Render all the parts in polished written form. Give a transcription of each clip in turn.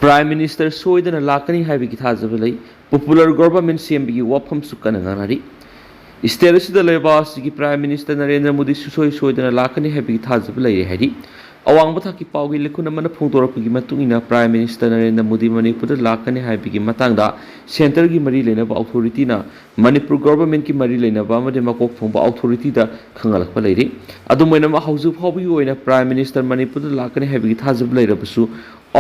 Prime Minister soidana lakani haibigi thajabelai popular government CMB wafam sukana nganari state asida leba sigi Prime Minister Narendra Modi soidana lakani haibigi thajabelai hari awangba thaki pawgi lekuna mana phongtorapgi matungina Prime Minister Narendra Modi Manipur lakani haibigi matangda center gi mari lenaba authority na Manipur government ki mari lenaba amade makok phongba authority da khangalakpa leiri adumoina ma hauju phawbi oina Prime Minister Manipur lakani haibigi thajabelai rabasu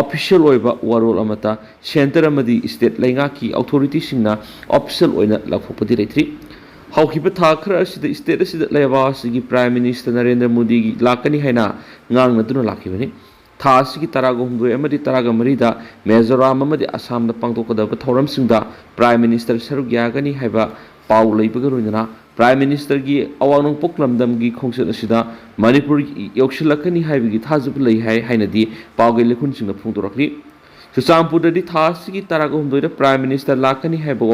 official oiba warol amata center amadi state lainga ki authority singna official oina lakhopadi reitri haukiba thakra asida state asida leba sigi Prime Minister Narendra Modi gi lakani haina ngang naduna lakibani tha sigi taraga humdoi amadi taraga marida Mizoram amadi Assam da pangtokadaba thoram singda Prime Minister saruk yagani haiba pau leibaga roinana Prime Minister gi awang poklamdam gi khongset asida Manipur yokshilakani haibigi thajub lei hai hainadi pawge lekhun singna phungdorakli Chuchampur di thasigi taraga humdoida Prime Minister lakani haiba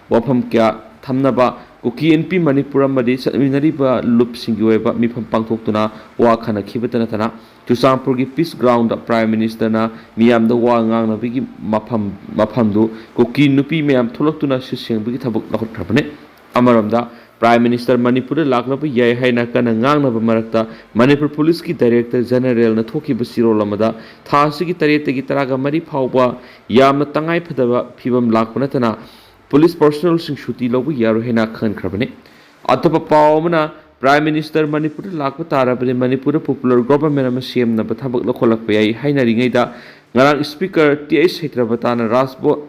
wafam kya thamnaba kuki NP Manipur amadi satminari ba lup singi oiba mifam pangthoktuna wa khana khibatana tana Chuchampur gi peace ground da Prime Minister na miyam da wa ngang na bigi mafam du kuki nupi miyam tholoktuna siseng bigi thabuk nakhot thabane amaramda Prime Minister Manipur laklaba yai haina kana ngangnaba marakta Manipur Police ki Director General na thokiba sirol amada thasigi taretegi taraga mari phawba yamna tangai phadaba phibam lakpana tana police personnel sing shuti lobu yaru haina khan khrabane atapa pawmana Prime Minister Manipur lakpa tarabane Manipur Popular Government ama CM na bathabak lokholak yai haina ringaida ngarang speaker TS Hetrabatana Rasbo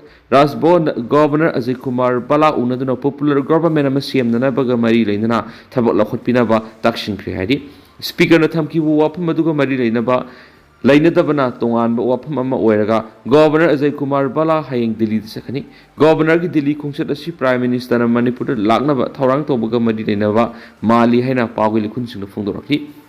Governor Ajay Kumar Bala unaduna Popular Government ama CM na baga mari leinana thabak lakhot pinaba takshin khri hari speaker na thamki bu wapam aduga mari leinaba lainadabana tongan ba wapam ama oiraga Governor Ajay Kumar Bala hayeng Delhi sakhani Governor gi Delhi khongset asi Prime Minister na Manipur laknaba thorang tobaga mari leinaba mali haina pawgili khunsing phongdorakli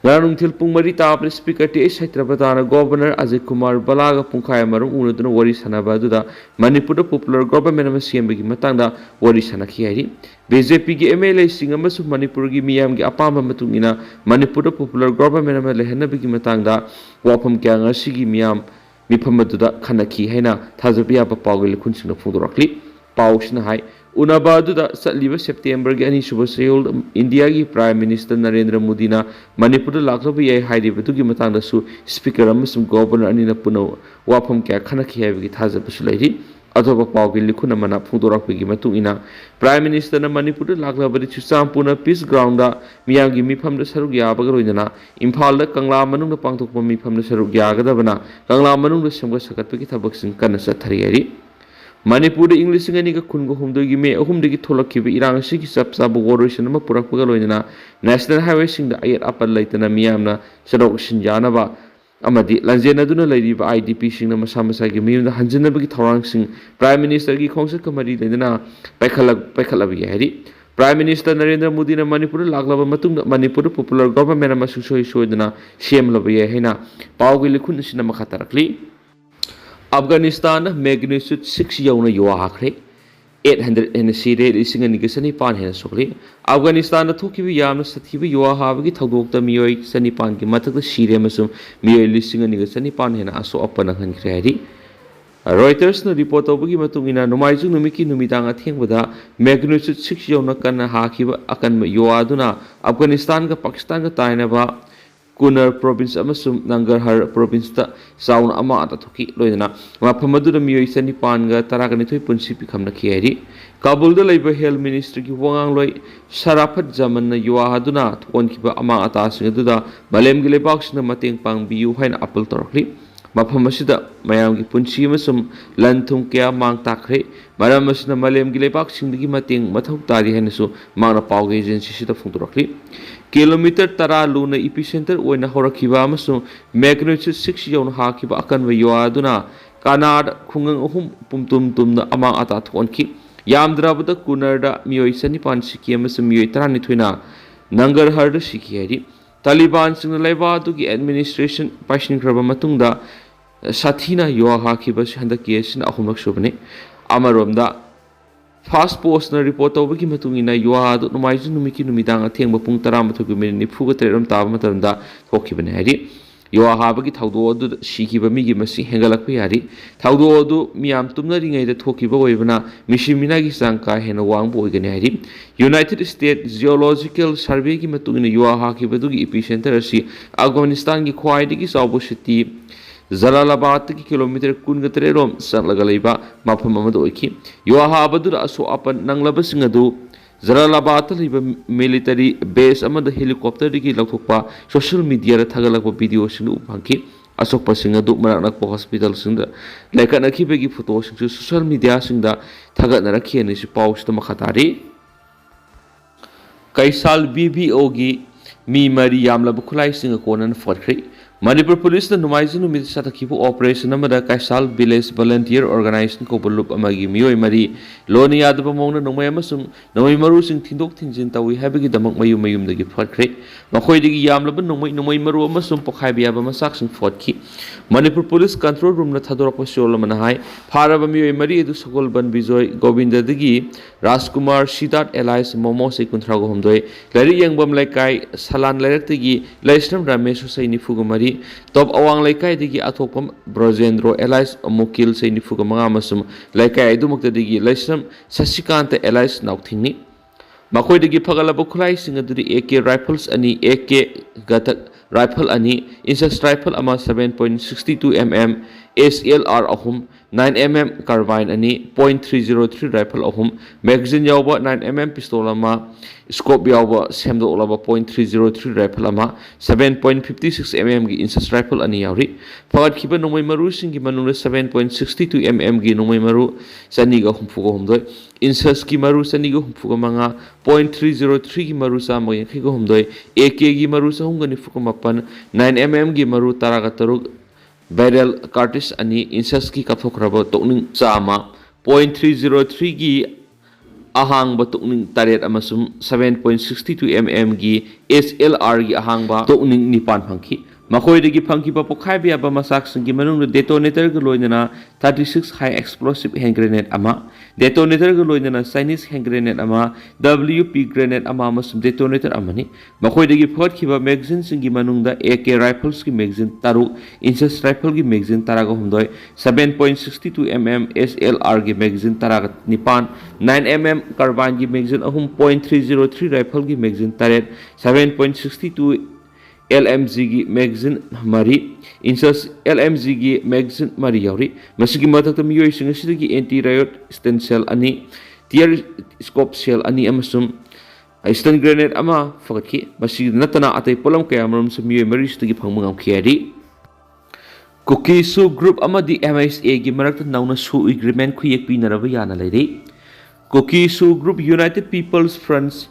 Narung Tilpung Marita Speaker TS Hetrabatana Governor Ajay Kumar Balaga Punkhaya Marung Unaduna Wari Sanaba Duda Manipur Popular Government ama CMB matangda Wari Sanaki hari BJP gi MLA Singamasu Manipur gi miyam gi apamba matungina Manipur Popular Government ama lehanaba gi matangda wapam kya ngasigi miyam mipamaduda khanaki haina thajabiya pa pawgil khunsingna phungdorakli pawsna hai Unabadu Satliva September Gani Subasayol India gi Prime Minister Narendra Modi na Manipur laklabi yai haidi batugi matangda su speaker amasum governor anina puno wapam kya khanaki haibigi thajabasu lairi atoba pawgi likhuna mana phungdorakpigi matungina Prime Minister na Manipur laklabadi Chuchampur peace ground da miyamgi mifamda saruk yabaga roinana Imphal da Kangla manungda pangthokpa mifamda saruk yagadabana Kangla manungda semga sakatpagi thabaksin kana sathari hari Manipur English ngani ka kungo humdo gi me ahum de gi tholakki bi irang si gi sapsa bu goration ma purak paga loina national highway sing da ayat apal laitana miyamna sarok sinjana ba amadi lanjena duna lairi ba IDP sing na masa masa gi miyamna hanjana ba gi thorang sing Prime Minister gi khongsa kamari laina paikhala bi hari Prime Minister Narendra Modi na Manipur laklaba matung Manipur Popular Government ma susoi soidana CM labi haina pawgi likhun sina makhatarakli Afghanistan magnitude 6 yauna yuwa hakre 800 and sire ising and gisani pan hen sokli Afghanistan na thokibi yamna sathibi yuwa habagi thodokta miyoi sani pan ki matak sire masum miyoi lising and gisani pan hen aso apana khan khari Reuters na report obagi matungina numaiju numiki numidang athengwada magnitude 6 yauna kana hakiba akan yuwa duna Afghanistan ka Pakistan ka tainaba Kunar province amasum Nangarhar province ta saun ama ata thoki loina maphamadu da miyoi sani panga taragani thoi punsi pikhamna khiyari Kabul da leiba health ministry ki wangang loi Sharafat Zaman na yuwa haduna thon kiba ama ata singa da malem gi lebak sina mateng pang biu hain apple torkli mafam asida mayam gi punsi amasum lanthum kya mang takre maram asina malem gi lebak singdagi mateng mathau tari hainasu mangna pawge agency sida phungtorkli Kilometer tara luna epicenter oina horakiba amasung magnitude 6 yauna hakiba akanwa yuaduna Kanad khungang ahum pumtum tumna amang ata thonki yamdrabada kunarda miyoi sanipan siki amasung miyoi tarani thoina Nangarhar da siki hari Taliban sing laiba dugi administration pashin kraba matungda sathina yuwa hakiba handaki sin ahumlak subane amaromda Fast Post na report over matungina yuwa do numaiju numiki numidang athengba pung 12 minute nifu ga treram taba matamda thokibane hari युवा हाबगी थौदो सिखिबा मिगी मसी हेंगलकपा यारी थौदो अदु मियाम तुमनरिङैदा थोखिबा ओइबना मिसिमिनागी चांग का हेना वांगबो ओइगने हारी United state geological सर्वे की मतुंगिना युवा हाकिबदुगी epicentre असि अफगानिस्तान की ख्वाइदगी चावबो सिटी जलालाबाद की किलोमीटर 13 रोम चलगा लेबा मफम अमदा ओइखि युवा हाबदु असो अपन नंगलबसिंग अदु जलालाबाद लेबा मिलिटरी बेस अमदा हेलीकॉप्टर की लौथोकपा सोशल मीडिया थगलकपा वीडियो सिंग उफांखि असोकपा सिंग अदु मराकनकपा हॉस्पिटल सिंग लाइकनखिबगी फोटो सिंग सोशल मीडिया सिंग थगनरखि नि पाउस मखतारी कैसाल बीबीओ की मी मरी यामलब खुलाई सिंग कोनन फटख्री मणिपुर पुलिस नुमाइजिंग नुमित सतखिबु ऑपरेशन अमदा कैसाल विलेज वॉलंटियर ऑर्गेनाइजेशन को बुलुप अमगी मियोय मरी लोन यादब मौना नोंमै अमसुम नोंमै मरु सिंग थिंदोक थिंजिन तवी हैबगी दमक मयुम मयुमदगी फटख्रे मखोयदगी यामलब नोंमै मरु अमसुम पखाइबि याब मसाक सिंग फटखि मणिपुर पुलिस कंट्रोल रूम न थदोरप सोल मन हाय फारब मियोय मरी एदु सगोलबन विजय गोविंददगी राजकुमार सिद्धार्थ एलाइस मोमो से कुंथ्रागो हमदोय लरी यंगबम लेकाय सलान लेरक्तगी लैस्नम रमेश हुसैन निफुगो मरी टॉप अवांग लेकायदगी अथोपम ब्रजेंद्रो एलाइस मुकिल से निफुगो मंगा मसुम लेकाय दुमक्तदगी लैस्नम शशिकांत एलाइस नाउथिंगनी मखोयदगी फगलब खुलाई सिंग अदुदी AK राइफल्स अनि AK गतक राइफल अनि इंसस राइफल अमा 7.62 mm SLR अहुम 9 mm कार्बाइन अनि .303 राइफल अहुम मैगजीन यावबा 9 mm पिस्तौल अमा स्कोप यावबा सेमदोलबा .303 राइफल अमा 7.56 mm की इंसस राइफल अनि यावरी फगतखिबा नोंमै मरु सिंगी मनुंग 7.62 mm की नोंमै मरु सनीगा हुमफुगो हमदोय इंसस की मरु सनीगा हुमफुगो मंगा .303 की मरु सामग यखिगो हमदोय AK की मरु सहुंगा निफुगो मपन 9 mm की मरु तरागा तरुग बैरल कार्टिस अनि इंसस की कथोखरब तोकनिंग चामा .303 की अहांग तोकनिंग तरेट अमसुम 7.62 mm की SLR की अहांग तोकनिंग निपान फंखी मखोयदगी फंखिबा पोखाइबि याबा मसाकसिंगी मनुंग डेटोनेटर ग लोइनना 36 हाई एक्सप्लोसिव हैंड ग्रेनेड अमा डेटोनेटर ग लोइनना चाइनीज हैंड ग्रेनेड अमा WP ग्रेनेड अमा अमसुम डेटोनेटर अमनी मखोयदगी फटखिबा मैगजीन सिंगी मनुंग AK राइफल्स की मैगजीन तारु इंचस राइफल की मैगजीन तारागा हमदोय 7.62 mm SLR की मैगजीन तारागा निपान 9 mm कार्बाइन की मैगजीन अहुम .303 राइफल की मैगजीन तारेट 7.62 LMG की मैगजीन मरी इंसस LMG की मैगजीन मरी यावरी मसिगी मथक मियोय सिंग सिदगी एंटी रायोट स्टेन सेल अनि टियर स्कोप सेल अनि अमसुम स्टन ग्रेनेड अमा फगतखि मसिगी नतना अतै पोलम कयामरम से मियोय मरी सिदगी फंगमंगम खियारी कुकी सु ग्रुप अमदी MSA की मरक्त नौना सु एग्रीमेंट खुयेक पिनरब याना लेदे कुकी सु group united people's fronts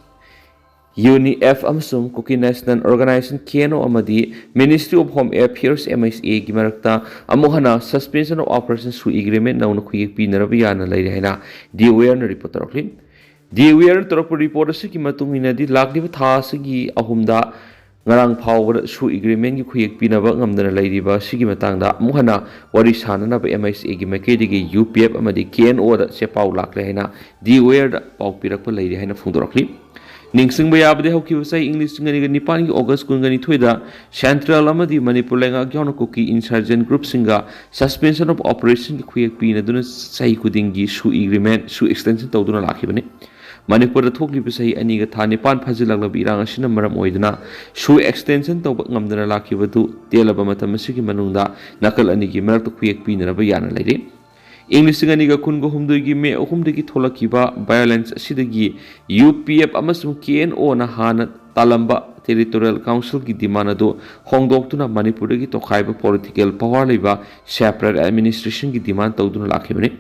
UNIF अमसुम कुकी नेशनल ऑर्गेनाइजेशन केनो अमदी ministry of home affairs MSA की मरक्ता अमुहना सस्पेंशन ऑफ ऑपरेशन सु एग्रीमेंट नौना खुयेक पिनरब याना लेदे हैना दी वेयर न रिपोर्ट तरखलि दी वेयर तरफ रिपोर्ट से की मतुंगिनदी लाखलिब था सगी अहुमदा ngarang phawbada su agreement gi khuyek pinaba ngamdana leiriba sigi matangda muhana wari sanana ba MSA gi makedigi UPF amadi KNO da se paw lakle haina di where da paw pirakpa leiri haina phungdorakli ningsing ba yabde hokki sai english ngani ga nipan gi august kungani thoida central amadi manipur lenga gyona kuki insurgent group singa suspension of operation gi khuyek pina duna sai kudingi su agreement su extension tawduna lakhibani Manipur थोकलिब सही अनिग था निपान फजिलग इरांग असिना मरम ओइदना सु extension तौब ngamdana लाखिबदु तेलब मतम सिगी मनुंगदा नकल अनिगी मरक खुयेक पिनरब याना लेरे English अनिग कुनगो हुमदुगी मे अहुमदगी थोलकिबा violence असिदगी UPF अमसुम KNO ना हाना तालंबा टेरिटोरियल काउंसिल की डिमांड अदु होंगदोक्तुना मणिपुरगी तोखाइबा पॉलिटिकल पावर लेबा सेपरेट एडमिनिस्ट्रेशन की demand तौदुना लाखिबने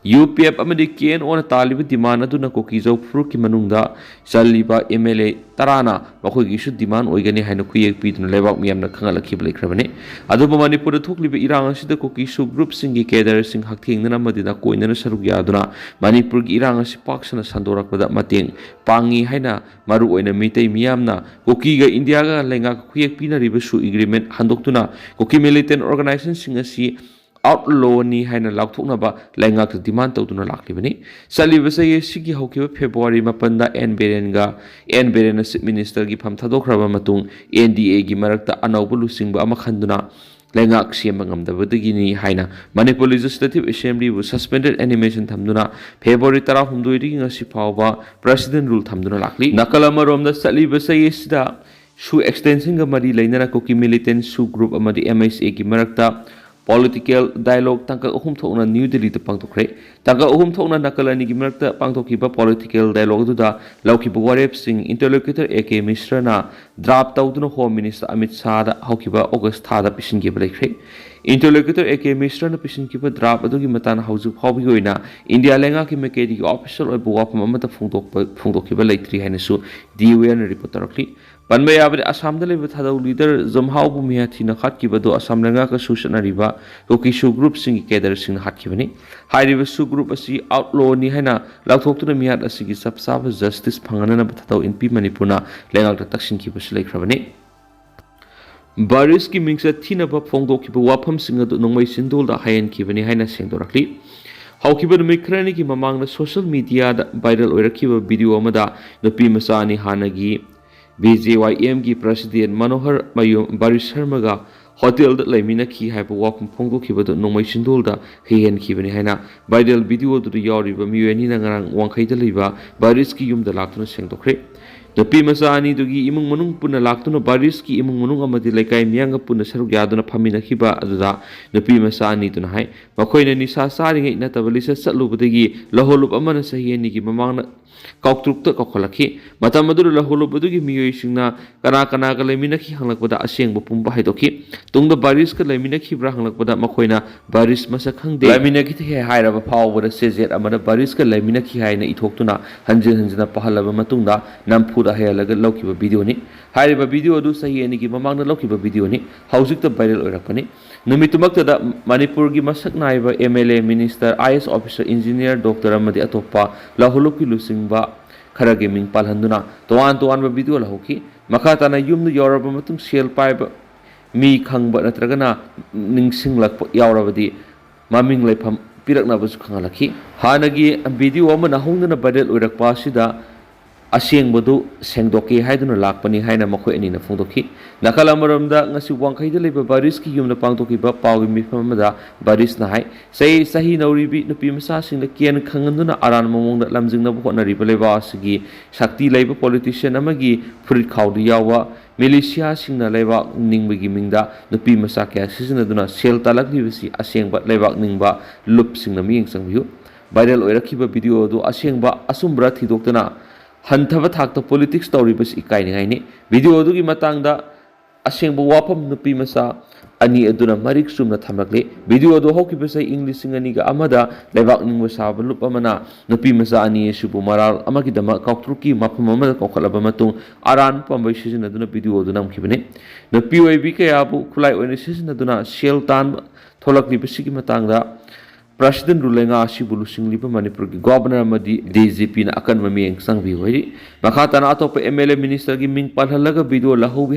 UPF amadi KNO na talibu demand adu na kokizau fru ki manungda chaliba MLA tarana makhoi gi su demand oigani haina khuyek piduna lebak miyam na khangala khib lekhrabane adu manipur thokliba irang asida kokisu group singi kedar sing hakthing na madina koina na saruk yaduna manipur gi irang asi paksana sandorakpada mateng pangi haina maru oina mitei miyam na koki ga India ga lenga khuyek pinariba su agreement handoktuna koki militant organization sing asi आउटलॉनी हाइना लाउथोकनबा लैंगाक demand तौदुना लाखलिबनी सलिबसे येसिगी हौकिबा फेब्रुवारी 8 दा एन बेरेन चीफ मिनिस्टर की फम थादोखरबा मतुंग एनडीए की मरक्ता अनौब लुसिंगबा अमा खंदुना लैंगाक same ngamdabadagini haina Manipur Legislative Assembly bu suspended animation thamduna February 12 digi ngasi phawba president rule thamduna lakli nakalama romda sali basai sida su extension ga mari lainana ko ki militant su group amadi MSA ki marakta political dialogue tangka uhum thokna New Delhi te pangtokre tangka uhum thokna nakalani ki marakta pangtokhiba political dialogue du da laukiba warep sing interlocutor AK Mishra na draft tawduna Home Minister Amit Shah da haukiba August tha da pisin ge balekre interlocutor AK Mishra na pisin ki draft adu ki matan hauju phawbi goina India lenga ki mekedi ki official oi buwa pham amata phungtokhiba leitri haina su DUN report tarakli Panbay abri Assam da leba thadau leader Zamhau bu miya thina khat ki bado Assam lenga ka susana riba koki su group sing kedar sing hat ki bani hai riba su group asi outlaw ni haina lauthok tu miya asi ki sabsab justice phangana na thadau NP Manipurna lenga ta taksin ki bas lek khrabani Baris ki mingsa thina ba phongdo ki ba wafam sing adu nongmai sindol da hayan ki bani haina sengdorakli Haukiba mikrani ki mamang na social media da viral oirakiba video amada nupi masani hanagi BJYM की president मनोहर मयूम बारिश शर्मा का hotel the lamina की hype वाफम फोंगो की बद नोंमै सिंदोल दा हेयन की बने हैना वायरल वीडियो दु यावरिबा मियनि नंगरांग वांखै द लेबा बारिश की युम द लाक्तुना सेंगदोखरे नपी मसा अनि दुगी इमुंग मनुंग पुना लाक्तुना बारिश की इमुंग मनुंग अमदि लेकाय मियांग पुना सरुक यादुना फमिना खिबा अदुदा नपी मसा अनि तुना हाय मखोइना निसा सारिङै नतबलिसा सलुबदगी लहोलुप अमना सहियनि की ममांगना Kautrukta Kokolaki, Matamadu Lahulubugi Miyosina, Kanaka Leminaki Hanglakpada Asing Bupumba Hidoki, Tung the Bariska Leminaki Brahanglakpada Makoina, Baris Masakang de Leminaki high of a power with a says yet Amada Bariska Leminaki Haina Itokuna, Hanjana Pahalava Matunda, Nampuda Helaga Loki Bidioni, High of a video do say any give among the Loki Bidioni, Housing the Barrel Orapani, Numitumakta Manipurgi Masak Naiva, MLA Minister, IS Officer, Engineer, Dr. Amadi Atopa, Lahuluki Lusing खरा gaming पालहंदुना तोवान तोवान video लहोकी मखाताना yum यावरब मतुंग cell पाइब मी खंगब नत्रगना निंगसिंग luck यावरबदी मामिंग लेफम पिरकनाबसु खंगलखी हानगी video अमना होंगना viral ओइरकपासिदा असेंगबदु सेंगदोके हाइदुना लाकपनि हाइना मखोय अनिना फोंदोखी नकलमरमदा ngasi wangkhai da leba baris ki yumna pangtoki ba pawi mifamada baris na hai sei sahi nauribi nupi masa sing da kian khanganduna aran momong da lamjingna bu hona riba leba asigi shakti leba politician amagi furit khawdi yawa militia sing na leba ningbagi mingda nupi masa kya sisina duna sel talak dibisi asengba leba ningba lup sing na miyeng sangbiu viral oirakhiba video do asengba asumbra thidoktana Hantava Takta politics story bus ikaini video du matangda asengbu wapam nupi masa ani aduna marik sumna thamlakle video do hoki basa English singani ga amada lebak ning wasa lup amana nupi masa ani subu maral amagi dama kautruki mapam amada kokhalaba matung aran pambai season aduna video du nam khibene nupi oibi ka abu khulai oine season aduna sheltan tholakli bisi ki matangda President Rulenga Shibulu Singlipa Manipur Governor Madi DGP na akan mamiyang sang viwari. Makata na ato pa MLA Minister gi ming palhalaga video lahawi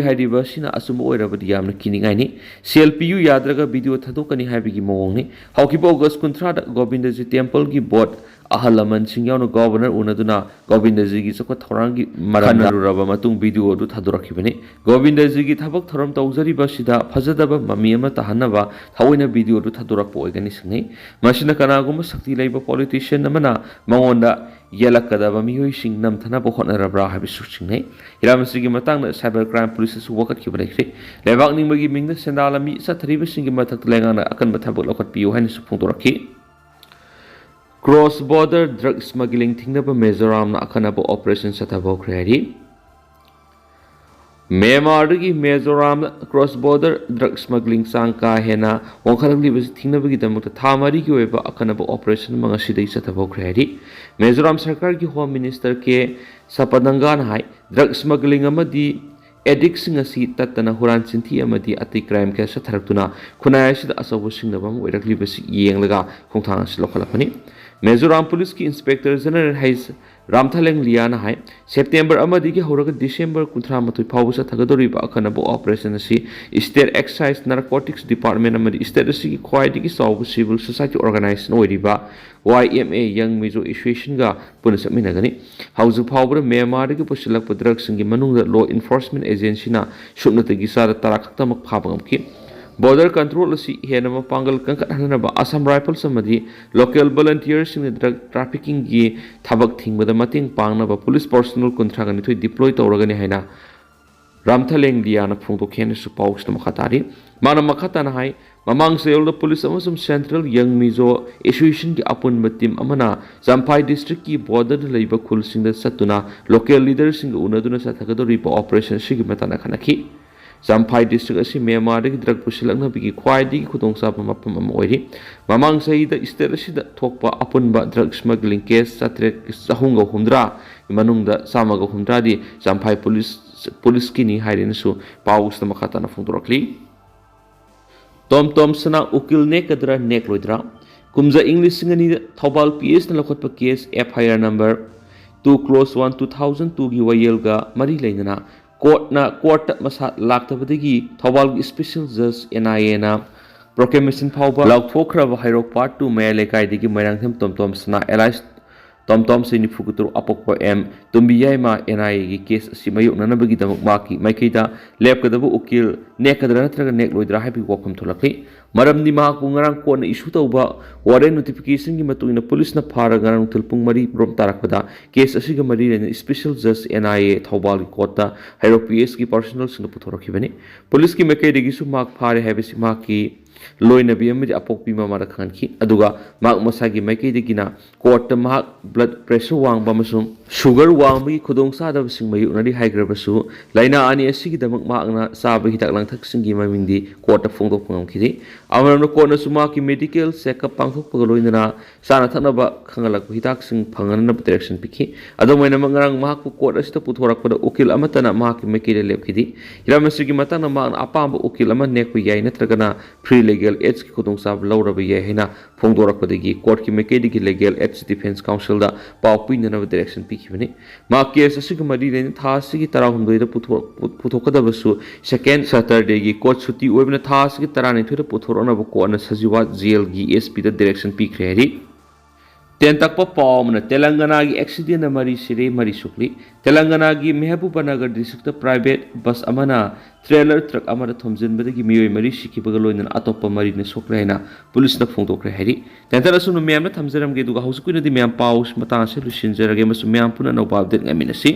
hai ba sina asumo oira ba diyam na kiningay ni. CLPU yadraga video thadukani hai bigi mawong ni. Haukipa August Kuntra da Govindaji Temple gi board ahalaman singyaw no governor unaduna Govindaji gi sakwa thorang gi marana ruraba matung video du thaduraki bani. Govindaji gi thabak thoram tawzari ba sida phajadaba mamiyama tahanaba thawina video du thadurak oigani singai masina kanaguma sakti laiba politician namana mangonda yelakadaba mihoi sing namthana bo khonarabra habisu singai hiramasi gi matang na cyber crime police su wakat ki balekre lebak ningmagi mingna sendalami sa thriba singi mathak lengana akan bathabok lokat piu hani su phungtoraki cross border drug smuggling thingnaba Mizoram na akanaba operation satabok khari Myanmar की Mizoram cross border drug smuggling sang ka hena wangkhalangli bas thingnabagi damukta thamari ki oiba akanaba operation manga sidai chathabok khari Mizoram sarkar ki home minister ke sapadangan hai drug smuggling amadi addict sing asi tatana huran chinthi amadi ati crime ke sa tharaktuna khunai sid asabu singnabam oirakli bas yenglaga khongthang as lokhalapani Mizoram police की inspector general हाइस रामथालेंग लियाना है September अमदिगी हौरग December 13 फाउब चथगदोरिब अखनब operation असी स्टेट एक्साइज नारकोटिक्स डिपार्टमेंट अमदि स्टेट असी ख्वाइदगी चाउब सिविल सोसाइटी ऑर्गेनाइजेशन ओइरिबा YMA यंग मिजो एसोसिएशन गा पुन चमिनगनी हौजु फाउब म्यांमारदगी पुसिलक ड्रग्स की मनुंग लॉ इन्फोर्समेंट एजेंसी ना सुनतगी सार तरा खक्तमक फाबंगमकी बॉर्डर कंट्रोल हेन पांगल कंकटहनब Assam rifles local volunteers drug trafficking की थबक थिंबद मतेंग पांगनब पुलिस पर्सनल 32 डिप्लॉय तौरगनी है रामथलेंग लियाना फोंदोखेनसु पाउस मखातारी माना मखाताना है ममांग cell police central young Mizo association की अपुनब टीम जम्फाई डिस्ट्रिक्ट की बॉर्डर लेब खुलसिंग चतुना लोकल लीडर्स उनदुना चथगदोरिब ऑपरेशन सिगी मताना खनखी जम्फाई डिस्ट्रिक्ट म्यांमार ड्रग पुसिलनबी ख्वाइदगी खुदोंचाब मफम ममांग सहीद स्टेट थोप अपुनब ड्रग स्मगलिंग केस 700 मनुंग 150 जम्फाई पुलिस की है पाउस मखाताना फोंदोरक्ली टॉम टॉम सना उकिल नेकद्रा नेकलोइद्रा कुमजा इंग्लिश थौबाल PS लखोट केस FIR नंबर 2/1/2002 की वयलगा मरी लेना कोर्ट मसा लाक्तबदगी थौबाल स्पेशल जज NIA ना प्रोक्लेमेशन फाउबा लाउथोख्रब हाइरो पार्ट 2 मया लेकाइदगी मैरांगथम टोमटोम सना एलाइस टोमटोम से निफुकुतुर अपोक्पो M तुम्बियाइमा NIA की केस असि मयुननबगी दमक माकी माइकैदा लेपकदब उकिल नेकद्रा नत्रगा नेकलोइद्रा हाइबि वखम थोलखै मरमदि माकु ngarang कोन इशू तौबा वारेंट नोटिफिकेशन की मतुइना पुलिस न फारा ngarang थुलपुंग मरी रोम तारकदा केस असिगा मरी लेना स्पेशल जज NIA थौबाल कोर्टा हाइरो PS की पर्सनल सिंग पुथोरखिबनि पुलिस की मेकैदगिसु माक फारे हाइबसि माकी लोइनबी अपोक्पी ममार खानखी मसागी मैकैदगिना कोर्ट ब्लड प्रेशर वांग शुगर वांग खुदोंचादबसिंग मयुनरी हाइग्रबसु लाइना अनि असिगिदमक माकना चाब हिदाक लांथकसिंगी ममिंगदी कोर्ट फोंदोक पंगमखिदि अमरन कोर्टनसु माकी मेडिकल चेकअप पांथोकपग लोइनना साना थनबा खंगलक हिदाकसिंग फंगनब डायरेक्शन पिखि अदोमैना मंगरांग माकु कोर्ट असिता पुथोरकपद उकिल अमतना माकी मैकैदे लेपखिदि हिरामसिगी मतंगना माकना अपांब उकिल अमा नेकपु याय नत्रगना फ्री लीगल एड्स की खुदोंचाब लौरब याय हैना फोंदोरकपदगी कोर्ट की मैकैदगी लीगल एड्स डिफेंस काउंसिल दा पाव पिननब डायरेक्शन पिखिबनि मा केस असिग मरी लेन था असिगी 13 पुथोकदबसु सेकेंड सैटरडे की कोर्ट छुट्टी ओइबना था असिगी 12 पुथोरनब कोर्टना सजीवा जेल की SP दा डायरेक्शन पिखरे हरि तेंतकप पावमना तेलंगाना की एक्सीडेंट मरी सिरे मरी सुकली तेलंगाना की मेहबूबनगर डिस्ट्रिक्ट प्राइवेट बस अमना ट्रेलर ट्रक अमर थोमजिनबदगी मियोय मरी सिखिबग लोइना अतोप मरीने सोक्रेना पुलिस न फोंदोक्रे हरि तेंतरसुनु म्यामना थमजरमगे दुगा हौसकुइनदि म्याम पाउस मतासे लुसिनजरगे मसु म्याम पुना नौबा अपडेट ngamiनसी